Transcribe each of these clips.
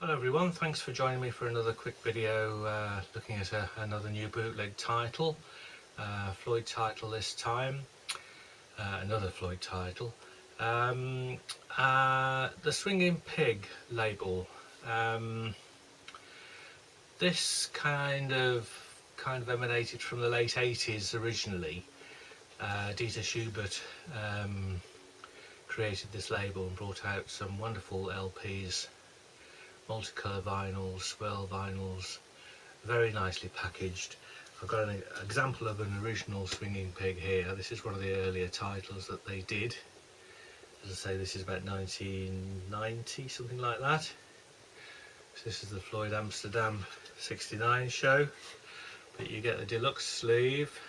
Hello everyone, thanks for joining me for another quick video looking at another new bootleg title, Floyd title this time, another Floyd title, the Swingin Pig label. This kind of emanated from the late 80s originally. Dieter Schubert created this label and brought out some wonderful LPs. Multicolour vinyls, swirl vinyls, very nicely packaged. I've got an example of an original Swingin Pig here. This is one of the earlier titles that they did. As I say, this is about 1990, something like that. So this is the Floyd Amsterdam 69 show, but you get the deluxe sleeve.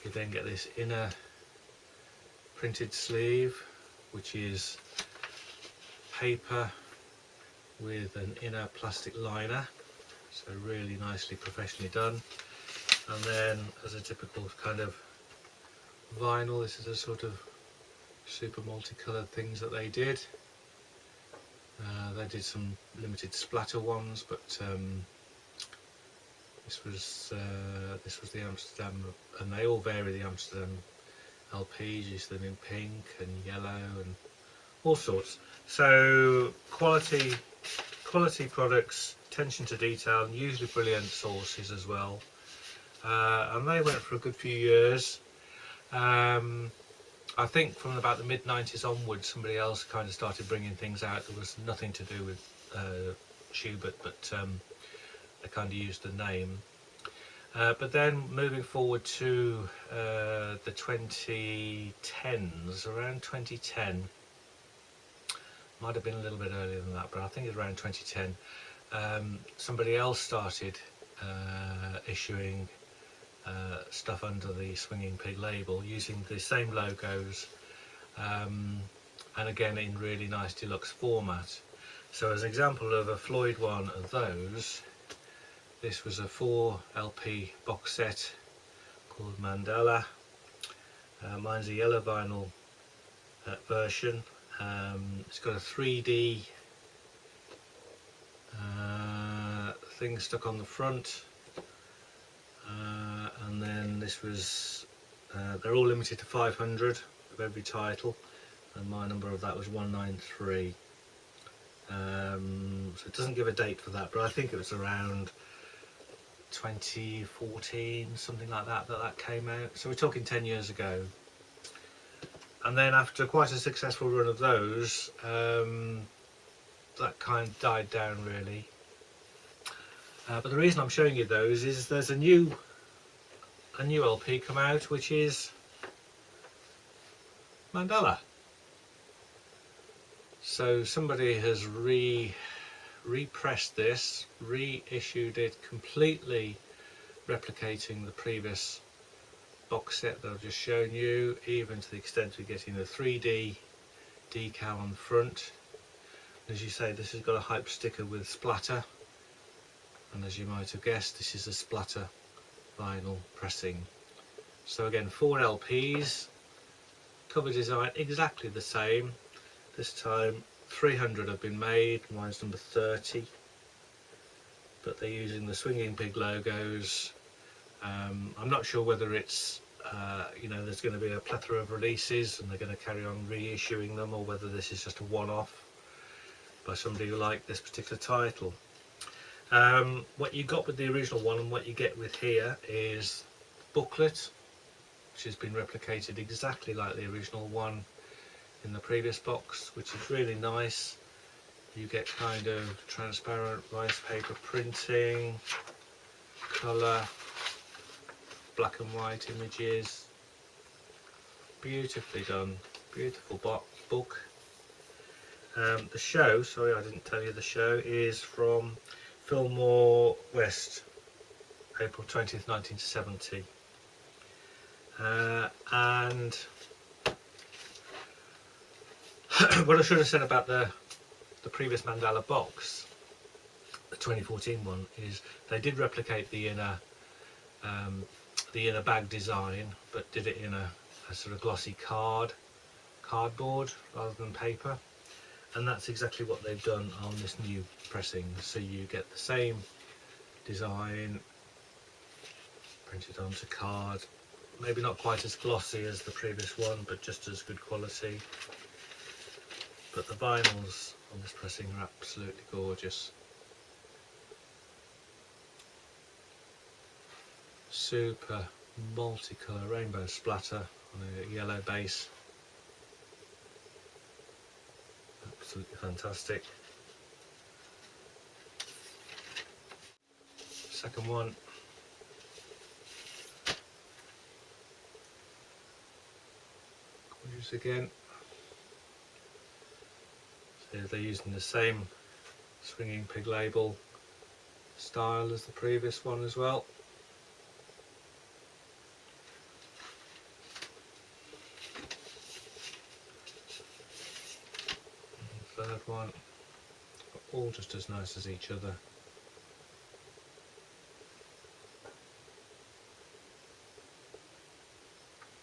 You then get this inner printed sleeve, which is paper with an inner plastic liner, so really nicely professionally done. And then as a typical kind of vinyl, this is a sort of super multicoloured things that they did. They did some limited splatter ones, but this was the Amsterdam, and they all vary. The Amsterdam LPs, you see them in pink and yellow and all sorts. So quality products, attention to detail, and usually brilliant sources as well. And they went for a good few years. I think from about the mid-90s onwards, somebody else kind of started bringing things out. There was nothing to do with Schubert, but they kind of used the name. But then moving forward to the 2010s, around 2010, might have been a little bit earlier than that, but I think it's around 2010, somebody else started issuing stuff under the Swingin Pig label using the same logos, and again in really nice deluxe format. So as an example of a Floyd one of those, this was a 4 LP box set called Mandala. Mine's a yellow vinyl version. It's got a 3D thing stuck on the front, and then this was they're all limited to 500 of every title, and my number of that was 193. So it doesn't give a date for that, but I think it was around 2014, something like that, that came out. So we're talking 10 years ago. And then after quite a successful run of those, that kind of died down really. But the reason I'm showing you those is there's a new LP come out, which is Mandala. So somebody has repressed this, reissued it, completely replicating the previous box set that I've just shown you, even to the extent of getting the 3D decal on the front. As you say, this has got a hype sticker with Splatter, and as you might have guessed, this is a Splatter vinyl pressing. So again, 4 LPs, cover design exactly the same. This time 300 have been made, mine's number 30, but they're using the Swingin Pig logos. I'm not sure whether it's there's going to be a plethora of releases and they're going to carry on reissuing them, or whether this is just a one-off by somebody who liked this particular title. What you got with the original one and what you get with here is booklet, which has been replicated exactly like the original one in the previous box, which is really nice. You get kind of transparent rice paper printing, colour, black and white images, beautifully done, beautiful book. The show, sorry I didn't tell you, the show is from Fillmore West, April 20th 1970, and what I should have said about the previous Mandala box, the 2014 one, is they did replicate the inner bag design, but did it in a sort of glossy cardboard rather than paper. and that's exactly what they've done on this new pressing. So you get the same design printed onto card, maybe not quite as glossy as the previous one, but just as good quality. But the vinyls on this pressing are absolutely gorgeous. Super multicolour rainbow splatter on a yellow base. Absolutely fantastic. Second one. Gorgeous again. So they're using the same Swingin Pig label style as the previous one as well. And the third one, all just as nice as each other.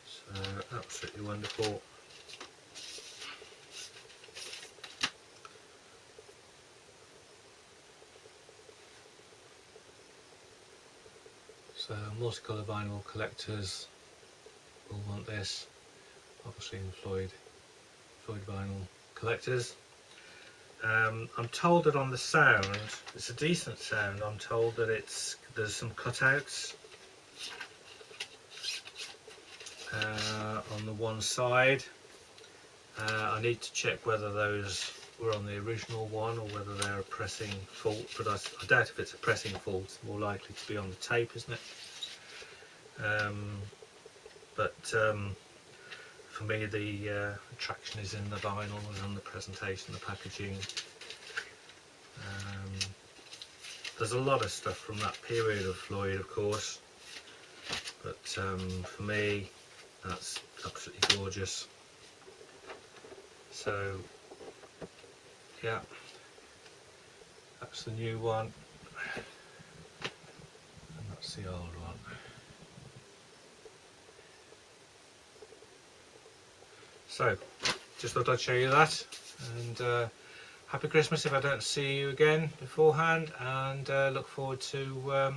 So absolutely wonderful. So multicolour vinyl collectors will want this, obviously in Floyd vinyl collectors. I'm told that on the sound, it's a decent sound. I'm told that there's some cutouts on the one side. I need to check whether those were on the original one or whether they're a pressing fault, but I doubt if it's a pressing fault. It's more likely to be on the tape, isn't it? For me, the attraction is in the vinyl and on the presentation, the packaging. There's a lot of stuff from that period of Floyd, of course, but for me, that's absolutely gorgeous. So yeah, that's the new one, and that's the old one. So just thought I'd show you that, and happy Christmas if I don't see you again beforehand, and look forward to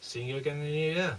seeing you again in the new year.